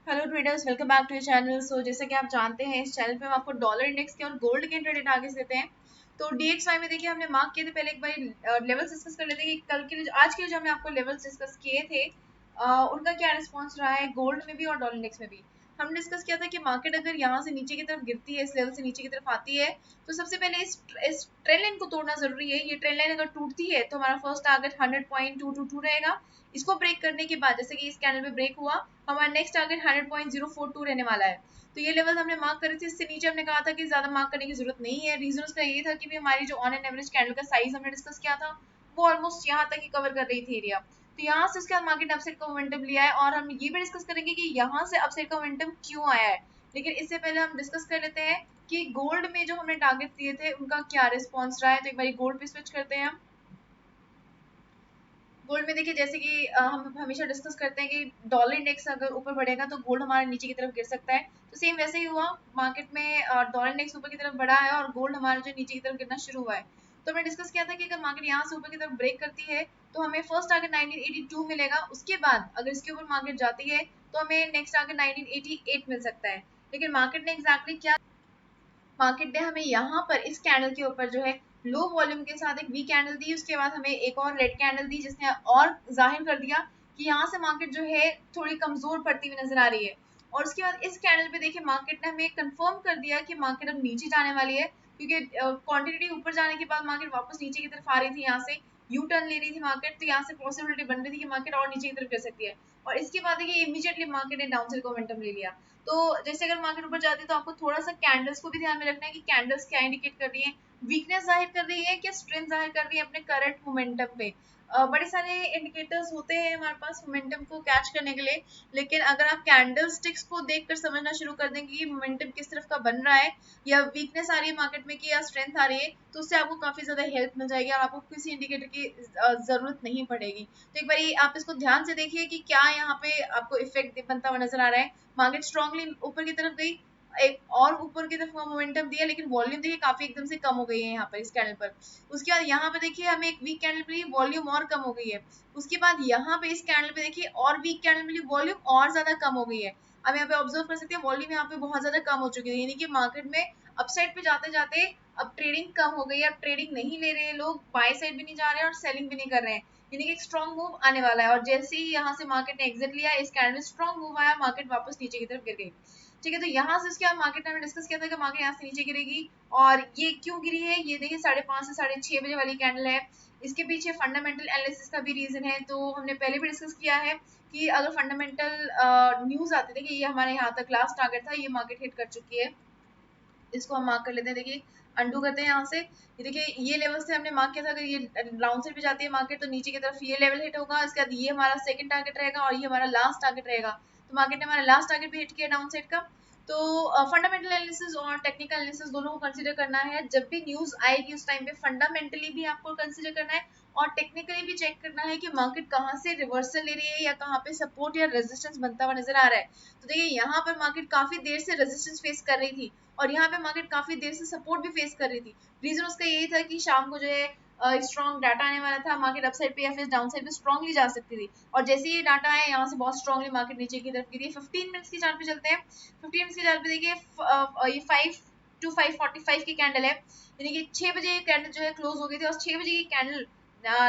Hello traders, welcome back to your channel. जैसा कि आप जानते हैं, इस चैनल पे हम आपको डॉलर इंडेक्स के और गोल्ड के इंट्राडे टारगेट्स देते हैं। तो DXY में देखिए हमने मार्क किए थे। पहले एक बार लेवल्स डिस्कस कर लेते हैं कि कल के लिए आज के लिए जो हमने आपको लेवल्स डिस्कस किए थे उनका क्या रिस्पॉन्स रहा है गोल्ड में भी और डॉलर इंडेक्स में भी। हमने डिस्कस किया था कि मार्केट अगर यहाँ से नीचे की तरफ गिरती है, इस लेवल से नीचे की तरफ आती है, तो सबसे पहले इस ट्रेंड लाइन को तोड़ना जरूरी है। ये ट्रेंड लाइन अगर टूटती है तो हमारा फर्स्ट टारगेट 100.222 रहेगा। इसको ब्रेक करने के बाद, जैसे कि इस कैंडल पे ब्रेक हुआ, हमारा नेक्स्ट टारगेट 100.042 रहने वाला है। तो ये लेवल हमने मार्क करी थी। इससे नीचे हमने कहा था कि ज्यादा मार्क करने की जरूरत नहीं है। रीजन उसका ये था कि भी हमारी जो ऑन एन एवरेज कैंडल का साइज हमने डिस्कस किया था वो ऑलमोस्ट यहाँ तक ही कवर कर रही थी एरिया। तो यहाँ से उसके बाद मार्केट अपसाइड का मोमेंटम लिया है और हम ये भी डिस्कस करेंगे कि यहाँ से अपसाइड का मोमेंटम क्यों आया है। लेकिन इससे पहले हम डिस्कस कर लेते हैं कि गोल्ड में जो हमने टारगेट दिए थे उनका क्या रिस्पॉन्स रहा है। तो एक बार गोल्ड पे स्विच करते हैं हम। गोल्ड में देखिए, जैसे कि हम हमेशा डिस्कस करते हैं कि डॉलर इंडेक्स अगर ऊपर बढ़ेगा तो गोल्ड हमारे नीचे की तरफ गिर सकता है। तो सेम वैसे ही हुआ, मार्केट में डॉलर इंडेक्स ऊपर की तरफ बढ़ा है और गोल्ड हमारा जो नीचे की तरफ गिरना शुरू हुआ है। तो हमने डिस्कस किया था कि अगर मार्केट यहाँ से ऊपर की तरफ ब्रेक करती है तो हमें फर्स्ट टारगेट 1982 मिलेगा। उसके बाद अगर इसके ऊपर मार्केट जाती है तो हमें नेक्स्ट टारगेट 1988 मिल सकता है। लेकिन मार्केट ने एग्जैक्टली क्या, मार्केट ने हमें यहाँ पर इस कैंडल के ऊपर जो है लो वॉल्यूम के साथ एक वीक कैंडल दी। उसके बाद हमें एक और रेड कैंडल दी जिसने और जाहिर कर दिया कि यहाँ से मार्केट जो है थोड़ी कमजोर पड़ती हुई नजर आ रही है। और उसके बाद इस कैंडल पे देखिए मार्केट ने हमें कंफर्म कर दिया कि मार्केट अब नीचे जाने वाली है, क्योंकि क्वांटिटी ऊपर जाने के बाद मार्केट वापस नीचे की तरफ आ रही थी। यहाँ से यू टर्न ले रही थी मार्केट, तो यहाँ से पॉसिबिलिटी बन रही थी कि मार्केट और नीचे की तरफ गिर सकती है। और इसके बाद देखिए इमीडिएटली मार्केट ने डाउन साइड मोमेंटम ले लिया। तो जैसे अगर मार्केट ऊपर जाती है तो आपको थोड़ा सा कैंडल्स को भी ध्यान में रखना है कि कैंडल्स क्या इंडिकेट कर रही है, वीकनेस जाहिर कर रही है क्या स्ट्रेंथ जाहिर कर रही है अपने करंट मोमेंटम पे। बड़े सारे इंडिकेटर्स होते हैं हमारे पास मोमेंटम को कैच करने के लिए। लेकिन अगर आप कैंडल स्टिक्स को देखकर समझना शुरू कर देंगे कि मोमेंटम किस तरफ का बन रहा है, या वीकनेस आ रही है मार्केट में कि या स्ट्रेंथ आ रही है, तो उससे आपको काफी ज्यादा हेल्प मिल जाएगी और आपको किसी इंडिकेटर की जरूरत नहीं पड़ेगी। तो एक बार आप इसको ध्यान से देखिए कि क्या यहाँ पे आपको इफेक्ट बनता हुआ नजर आ रहा है। मार्केट स्ट्रांगली ऊपर की तरफ गई, एक और ऊपर की तरफ मोमेंटम दिया, लेकिन वॉल्यूम देखिए काफी एकदम से कम हो गई है यहाँ पर इस कैंडल पर। उसके बाद यहाँ पे देखिए हमें एक वीक कैंडल मिली, वॉल्यूम और कम हो गई है। उसके बाद यहाँ पे इस कैंडल पे देखिए और वीक कैंडल मिली, वॉल्यूम और ज्यादा कम हो गई है। अब यहाँ पे ऑब्जर्व कर सकते हैं वॉल्यूम यहाँ पे बहुत ज्यादा कम हो चुकी है, यानी कि मार्केट में अपसाइड पे जाते जाते अब ट्रेडिंग कम हो गई है। अब ट्रेडिंग नहीं ले रहे हैं लोग, बाय साइड भी नहीं जा रहे हैं और सेलिंग भी नहीं कर रहे हैं, यानी कि एक स्ट्रॉन्ग मूव आने वाला है। और जैसे ही यहाँ से मार्केट ने एग्जिट लिया, इस कैंडल में स्ट्रॉन्ग मूव आया, मार्केट वापस नीचे की तरफ गिर गई। ठीक है, तो यहाँ से इसके बाद मार्केट ने डिस्कस किया था कि मार्केट यहाँ से नीचे गिरेगी। और ये क्यों गिरी है, ये देखिए 5:30 से 6:30 बजे वाली कैंडल है। इसके पीछे फंडामेंटल एनालिसिस का भी रीजन है। तो हमने पहले भी डिस्कस किया है कि अगर फंडामेंटल न्यूज आते थे कि ये हमारे यहाँ तक लास्ट टारगेट था, ये मार्केट हिट कर चुकी है। इसको हम मार्क कर लेते हैं। देखिए अंडू करते हैं यहाँ से, ये देखिए ये लेवल से हमने मार्क किया था, अगर ये राउंड साइड पे जाती है मार्केट तो नीचे की तरफ ये लेवल हिट होगा। इसके बाद ये हमारा सेकंड टारगेट रहेगा और ये हमारा लास्ट टारगेट रहेगा। तो मार्केट ने हमारा लास्ट टारगेट भी हिट किया डाउन साइड का। तो फंडामेंटल एनालिसिस और टेक्निकल एनालिसिस दोनों को कंसीडर करना है। जब भी न्यूज आएगी उस टाइम पे फंडामेंटली भी आपको कंसीडर करना है और टेक्निकली भी चेक करना है कि मार्केट कहाँ से रिवर्सल ले रही है या कहाँ पे सपोर्ट या रेजिस्टेंस बनता हुआ नजर आ रहा है। तो देखिए यहाँ पर मार्केट काफी देर से रेजिस्टेंस फेस कर रही थी और यहाँ पे मार्केट काफी देर से सपोर्ट भी फेस कर रही थी। रीजन उसका यही था कि शाम को जो है स्ट्रॉन्ग डाटा आने वाला था, मार्केट अपसाइड पे या फिर डाउन साइड पे स्ट्रॉन्गली जा सकती थी। और जैसे ही डाटा आया यहाँ से बहुत स्ट्रॉन्गली मार्केट नीचे की तरफ गिरी। 15 मिनट्स की चार्ट पे चलते हैं। 15 मिनट्स की चार्ट पे देखिए ये 5 to 5:45 की कैंडल है, यानी कि 6 बजे कैंडल जो है क्लोज हो गई थी और 6 बजे की कैंडल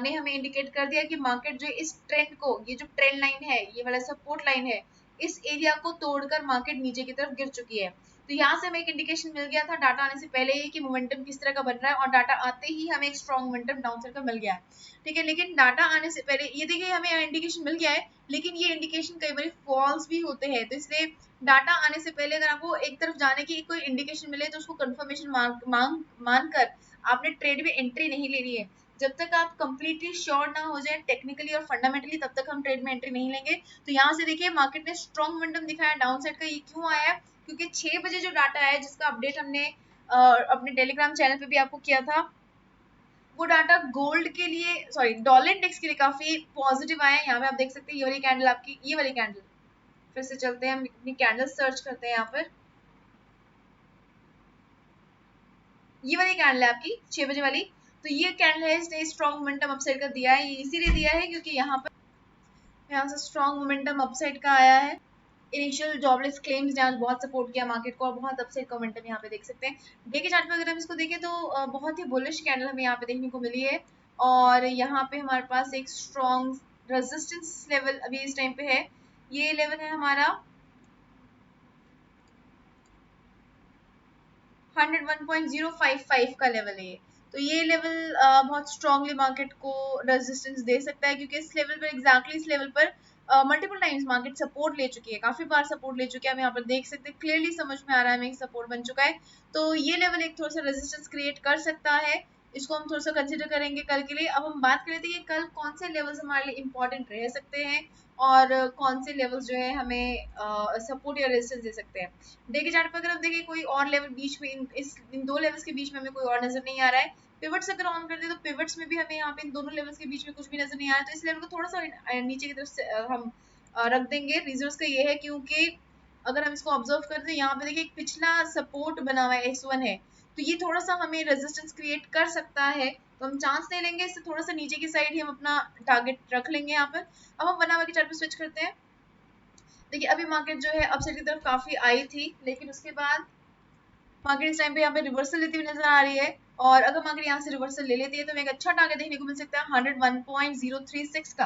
ने हमें इंडिकेट कर दिया कि मार्केट जो इस ट्रेंड को, ये जो ट्रेंड लाइन है, ये वाला सपोर्ट लाइन है, इस एरिया को तोड़कर मार्केट नीचे की तरफ गिर चुकी है। तो यहाँ से हमें एक इंडिकेशन मिल गया था डाटा आने से पहले ही कि मोमेंटम किस तरह का बन रहा है, और डाटा आते ही हमें एक स्ट्रॉन्ग मोमेंटम डाउन साइड का मिल गया है। ठीक है, लेकिन डाटा आने से पहले ये देखिए हमें इंडिकेशन मिल गया है, लेकिन ये इंडिकेशन कई बार फॉल्स भी होते हैं। तो इसलिए डाटा आने से पहले अगर आपको एक तरफ जाने की कोई इंडिकेशन मिले तो उसको कंफर्मेशन मानकर आपने ट्रेड में एंट्री नहीं लेनी है। जब तक आप कंप्लीटली श्योर ना हो जाए टेक्निकली और फंडामेंटली, तब तक हम ट्रेड में एंट्री नहीं लेंगे। तो यहाँ से देखिए मार्केट ने स्ट्रॉन्ग मोमेंटम दिखाया डाउन साइड का। ये क्यों आया है, क्योंकि 6 बजे जो डाटा है जिसका अपडेट हमने अपने टेलीग्राम चैनल पे भी आपको किया था, वो डाटा गोल्ड के लिए, सॉरी डॉलर इंडेक्स के लिए काफी पॉजिटिव आया है। यहाँ पे आप देख सकते हैं ये वाली कैंडल, आपकी ये वाली कैंडल, फिर से चलते हैं हम अपनी कैंडल सर्च करते हैं। यहाँ पर ये वाली कैंडल है आपकी 6 बजे वाली। तो ये कैंडल है, इसने स्ट्रॉन्ग मोमेंटम अपसाइड का दिया है। ये इसीलिए दिया है क्योंकि यहाँ पर, यहाँ से स्ट्रॉन्ग मोमेंटम अपसाइड का आया है। इनिशियल जॉबलेस क्लेम्स ने आज बहुत सपोर्ट किया मार्केट को और बहुत अपसाइड का मोमेंटम यहाँ पे देख सकते हैं। डे के चार्ट पे अगर हम इसको देखें तो बहुत ही बुलिश कैंडल हमें यहाँ पे देखने को मिली है और यहाँ पे हमारे पास एक स्ट्रॉन्ग रेजिस्टेंस लेवल अभी इस टाइम पे है। ये लेवल है हमारा 101.055 का लेवल है। तो ये लेवल बहुत स्ट्रांगली मार्केट को रेजिस्टेंस दे सकता है क्योंकि इस लेवल पर एग्जैक्टली इस लेवल पर मल्टीपल टाइम्स मार्केट सपोर्ट ले चुकी है, काफी बार सपोर्ट ले चुकी है। हम यहाँ पर देख सकते हैं, क्लियरली समझ में आ रहा है हमें सपोर्ट बन चुका है। तो ये लेवल एक थोड़ा सा रेजिस्टेंस क्रिएट कर सकता है, इसको हम थोड़ा सा कंसिडर करेंगे कल के लिए। अब हम बात कर लेते हैं कि कल कौन से लेवल्स हमारे लिए इंपॉर्टेंट रह सकते हैं और कौन से लेवल्स जो है हमें सपोर्ट या रेजिस्टेंस दे सकते हैं। डे के चार्ट पर अगर आप देखिए कोई और लेवल बीच में इन दो लेवल्स के बीच में हमें कोई और नजर नहीं आ रहा है। पिवट्स अगर ऑन करते हैं तो पिवट्स में भी हमें यहाँ पे इन दोनों लेवल्स के बीच में कुछ भी नजर नहीं आ रहा है। तो इस लेवल को थोड़ा सा नीचे की तरफ से हम रख देंगे। रीजन उसका ये है क्योंकि अगर हम इसको ऑब्जर्व करते हैं यहाँ पे देखिए एक पिछला सपोर्ट बना हुआ है S1 है, तो ये थोड़ा सा हमें रेजिस्टेंस क्रिएट कर सकता है। तो हम चांस नहीं लेंगे, इससे थोड़ा सा नीचे की साइड ही हम अपना टारगेट रख लेंगे यहाँ पर। अब हम बना हुआ के चार्ट पे स्विच करते हैं। देखिए अभी मार्केट जो है अपसाइड की तरफ काफी आई थी, लेकिन उसके बाद मार्केट इस टाइम पे यहाँ पे रिवर्सल लेती हुई नजर आ रही है और अगर मार्केट यहाँ से रिवर्सल ले लेती है तो हमें एक अच्छा टारगेट देखने को मिल सकता है 101.036 का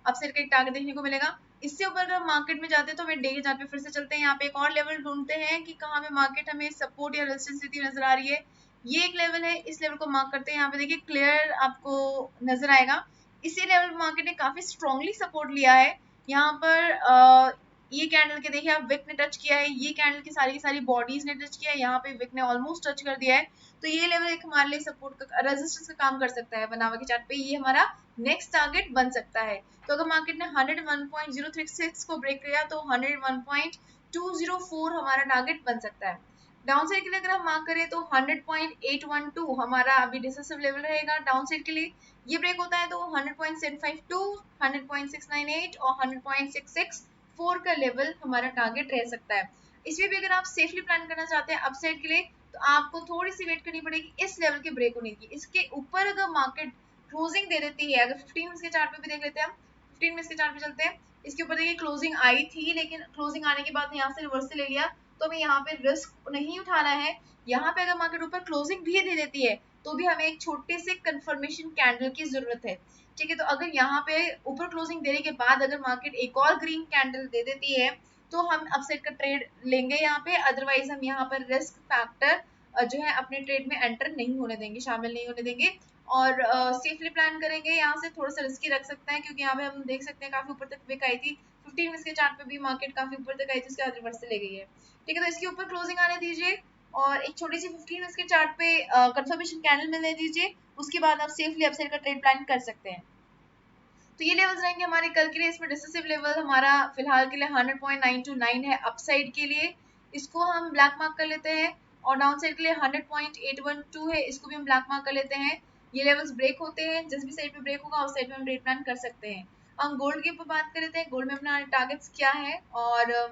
अपसाइड का एक टारगेट देखने को मिलेगा। इससे ऊपर अगर मार्केट में जाते हैं तो हमें डे के चार्ट पे फिर से चलते हैं। यहाँ पे एक और लेवल ढूंढते हैं कि कहाँ पे मार्केट हमें सपोर्ट या रेजिस्टेंस देती हुई नजर आ रही है। ये एक लेवल है, इस लेवल को मार्क करते हैं। यहाँ पे देखिए क्लियर आपको नजर आएगा, इसी लेवल मार्केट ने काफी स्ट्रॉन्गली सपोर्ट लिया है। यहाँ पर ये कैंडल के देखिए आप विक ने टच किया है, ये कैंडल की सारी बॉडीज ने टच किया है, यहाँ पे विक ने ऑलमोस्ट टच कर दिया है। तो ये लेवल एक हमारे लिए सपोर्ट का रेजिस्टेंस का काम कर सकता है। बनावा के चार्ट पे ये हमारा नेक्स्ट टारगेट बन सकता है। तो अगर मार्केट ने 101.036 को ब्रेक किया तो 101.204 हमारा टारगेट बन सकता है। डाउन साइड के लिए अगर हम मार्क करें तो 100.812 हमारा अभी डिसेसिव लेवल रहेगा डाउन साइड के लिए। ये ब्रेक होता है तो 100.752, 100.698 और 100.664 का लेवल हमारा टारगेट रह सकता है। इसमें भी अगर आप सेफली प्लान करना चाहते हैं अपसाइड के लिए तो आपको थोड़ी सी वेट करनी पड़ेगी इस लेवल के ब्रेक होने की। इसके ऊपर अगर मार्केट क्लोजिंग दे देती है, अगर 15 मिनट्स के चार्ट पे भी देख लेते हैं हम, 15 मिनट्स के चार्ट पे चलते हैं। इसके ऊपर देखिए क्लोजिंग आई थी, लेकिन क्लोजिंग आने के बाद यहाँ से रिवर्सल ले लिया, तो हमें यहाँ पे रिस्क नहीं उठाना है। यहाँ पे अगर मार्केट ऊपर क्लोजिंग भी दे देती है तो भी हमें एक छोटे से कंफर्मेशन कैंडल की जरूरत है। ठीक है, तो अगर यहाँ पे ऊपर क्लोजिंग देने के बाद अगर मार्केट एक और ग्रीन कैंडल दे देती है तो हम अपसाइड का ट्रेड लेंगे यहाँ पे। अदरवाइज हम यहाँ पर रिस्क फैक्टर जो है अपने ट्रेड में एंटर नहीं होने देंगे, शामिल नहीं होने देंगे और सेफली प्लान करेंगे। यहाँ से थोड़ा सा रिस्की रख सकते हैं क्योंकि यहाँ पे हम देख सकते हैं काफी ऊपर तक विक आई थी। 15 मिनट्स के चार्ट पे भी मार्केट काफी ऊपर तक आई थी, उसके बाद रिवर्स से ले गई है। ठीक है, तो इसके ऊपर क्लोजिंग आने दीजिए और एक छोटी सी 15 मिनट्स के चार्ट पे कंफर्मेशन कैंडल मिलने दीजिए, उसके बाद आप सेफली अपसाइड का ट्रेड प्लान कर सकते हैं। तो ये लेवल्स रहेंगे हमारे कल के लिए। इसमें डिसेसिव लेवल हमारा फिलहाल के लिए 100.929 है अपसाइड के लिए, इसको हम ब्लैक मार्क कर लेते हैं। और डाउन साइड के लिए 100.812 है, इसको भी हम ब्लैक मार्क कर लेते हैं। ये लेवल्स ब्रेक होते हैं, जिस भी साइड पे ब्रेक होगा उस साइड पे हम ट्रेड प्लान कर सकते हैं। हम गोल्ड के ऊपर बात कर लेते हैं, गोल्ड में अपना टारगेट्स क्या है और ये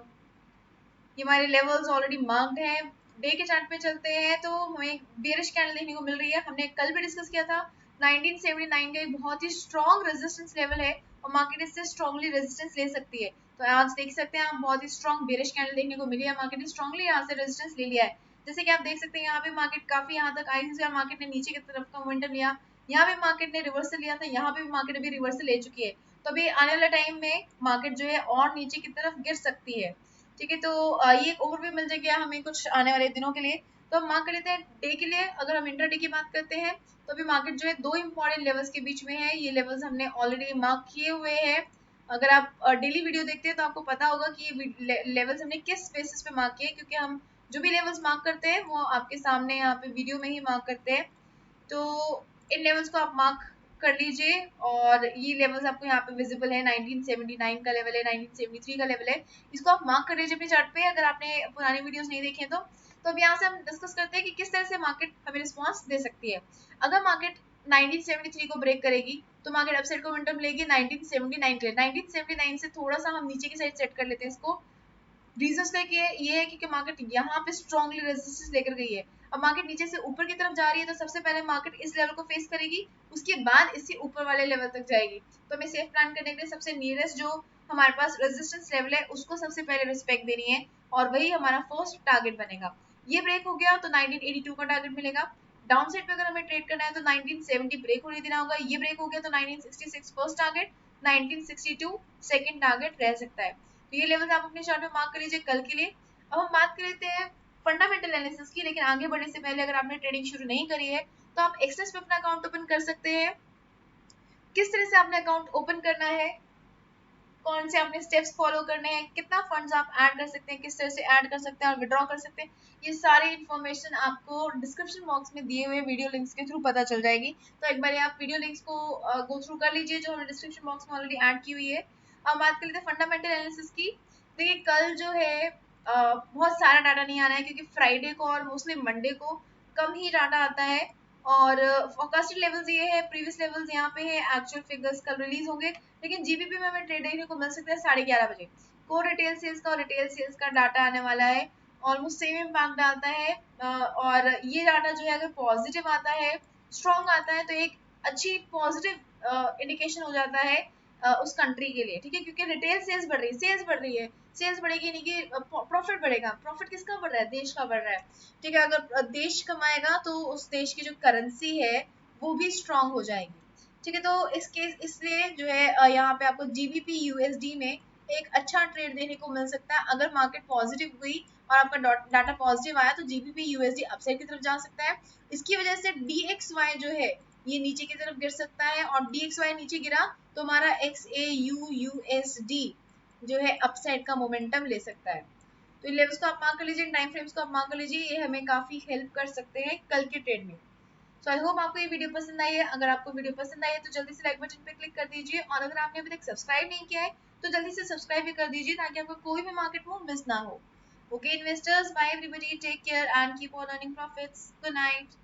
हमारे लेवल्स ऑलरेडी मार्क्ड हैं। डे के चार्ट पे चलते हैं तो हमें बेरिश कैंडल देखने को मिल रही है। हमने कल भी डिस्कस किया था 1979 का एक बहुत ही स्ट्रॉन्ग रेजिस्टेंस लेवल है और मार्केट इससे स्ट्रॉन्गली रेजिस्टेंस ले सकती है। तो आज देख सकते हैं आप बहुत ही स्ट्रॉन्ग बेरिश कैंडल देखने को मिली है, मार्केट ने स्ट्रॉन्गली यहाँ से रेजिस्टेंस ले लिया है। जैसे कि आप देख सकते हैं यहाँ पे मार्केट काफी यहाँ तक आई थी, मार्केट ने नीचे की तरफ का मोमेंटम लिया, यहाँ पे मार्केट ने रिवर्सल लिया था, यहाँ पे भी मार्केट अभी रिवर्सल ले चुकी है। तो अभी आने वाले टाइम में मार्केट जो है और नीचे की तरफ गिर सकती है। ठीक है, तो ये एक ओवरव्यू मिल जाएगा हमें कुछ आने वाले दिनों के लिए। तो हम मार्क कर लेते हैं डे के लिए। अगर हम इंट्राडे की बात करते हैं तो अभी मार्केट जो है दो इंपॉर्टेंट लेवल्स के बीच में है। ये लेवल्स हमने ऑलरेडी मार्क किए हुए हैं। अगर आप डेली वीडियो देखते हैं तो आपको पता होगा कि ये लेवल्स हमने किस बेसिस पे मार्क किए, क्योंकि हम जो भी लेवल्स मार्क करते हैं वो आपके सामने यहाँ पे वीडियो में ही मार्क करते हैं। तो इन लेवल्स को आप मार्क कर लीजिए और ये लेवल्स आपको यहाँ पे विजिबल है। 1979 का लेवल है, 1973 का लेवल है, इसको आप मार्क कर लीजिए अपने चार्ट पे अगर आपने पुरानी वीडियोस नहीं देखे तो। अब यहाँ से हम डिस्कस करते हैं कि किस तरह से मार्केट हमें रिस्पॉन्स दे सकती है। अगर मार्केट 1973 को ब्रेक करेगी तो मार्केट अपसाइड को मोमेंटम लेगी 1979 के लिए। 1979 से थोड़ा सा हम नीचे की साइड सेट कर लेते हैं इसको। रीजन का ये है कि मार्केट यहाँ पे स्ट्रॉन्गली रेजिस्टेंस लेकर गई है। अब मार्केट नीचे से ऊपर की तरफ जा रही है तो सबसे पहले मार्केट इस लेवल को फेस करेगी, उसके बाद इससे ऊपर वाले लेवल तक जाएगी। तो हमें सेफ प्लान करने के लिए सबसे नियरेस्ट जो हमारे पास रेजिस्टेंस लेवल है उसको सबसे पहले रिस्पेक्ट देनी है और वही हमारा फर्स्ट टारगेट बनेगा। ये ब्रेक हो गया तो 1982 का टारगेट मिलेगा। डाउन साइड पे अगर हमें ट्रेड करना है तो 1970 ब्रेक होने देना होगा। ये ब्रेक हो गया तो 1966 फर्स्ट टारगेट, 1962 सेकंड टारगेट रह सकता है। तो ये लेवल आप अपने चार्ट में मार्क कर लीजिए कल के लिए। अब हम बात कर लेते हैं फंडामेंटल एनालिसिस की, लेकिन आगे बढ़ने से पहले अगर आपने ट्रेडिंग शुरू नहीं करी है तो आप एक्सेस पे अपना अकाउंट ओपन कर सकते हैं। किस तरह से आपने अकाउंट ओपन करना है, कौन से आपने स्टेप्स फॉलो करने हैं, कितना फंड्स आप ऐड कर सकते हैं, किस तरह से ऐड कर सकते हैं और विड्रॉ कर सकते हैं, ये सारी इन्फॉर्मेशन आपको डिस्क्रिप्शन बॉक्स में दिए हुए वीडियो लिंक्स के थ्रू पता चल जाएगी। तो एक बार आप वीडियो लिंक्स को गो थ्रू कर लीजिए जो हमने डिस्क्रिप्शन बॉक्स में ऑलरेडी ऐड की हुई है। अब बात कर लेते हैं फंडामेंटल एनालिसिस की। देखिए कल जो है बहुत सारा डाटा नहीं आना है क्योंकि फ्राइडे को और मोस्टली मंडे को कम ही डाटा आता है और फोरकास्टेड लेवल्स ये है, प्रीवियस लेवल्स यहाँ पे है, एक्चुअल फिगर्स कल रिलीज होंगे। लेकिन जीबीपी में हमें ट्रेड देखने को मिल सकता है 11:30 बजे। कोर रिटेल सेल्स का और रिटेल सेल्स का डाटा आने वाला है, ऑलमोस्ट सेम इम्पैक्ट डालता है और ये डाटा जो है अगर पॉजिटिव आता है, स्ट्रॉन्ग आता है तो एक अच्छी पॉजिटिव इंडिकेशन हो जाता है उस कंट्री के लिए, ठीक है, क्योंकि रिटेल सेल्स बढ़ रही है, सेल्स बढ़ रही है, सेल्स बढ़ेगी नहीं कि प्रॉफिट बढ़ेगा। प्रॉफिट किसका बढ़ रहा है? देश का बढ़ रहा है, ठीक है। अगर देश कमाएगा तो उस देश की जो करेंसी है वो भी स्ट्रांग हो जाएगी, ठीक है। तो इसके इसलिए जो है यहाँ पे आपको जीबीपी यूएसडी में एक अच्छा ट्रेड देने को मिल सकता है। अगर मार्केट पॉजिटिव हुई और आपका डाटा पॉजिटिव आया तो जीबीपी यूएसडी अपसाइड की तरफ जा सकता है। इसकी वजह से डीएक्सवाई जो है ये नीचे की तरफ गिर सकता है और डीएक्सवाई नीचे गिरा तो हमारा एक्सएयू यूएसडी जो है अपसाइड का मोमेंटम ले सकता है। तो इन लेवल्स को आप मार्क कर लीजिए, टाइम फ्रेम्स को आप मार्क कर लीजिए, ये हमें काफी हेल्प कर सकते हैं कल के ट्रेड में। सो आई होप आपको ये वीडियो पसंद आई है। अगर आपको वीडियो पसंद आई है तो जल्दी से लाइक बटन पे क्लिक कर दीजिए और अगर आपने अभी तक सब्सक्राइब नहीं किया है तो जल्दी से सब्सक्राइब भी कर दीजिए ताकि आपको कोई भी मार्केट मूव मिस ना हो। Okay investors, bye everybody, take care and keep on earning profits. Good night.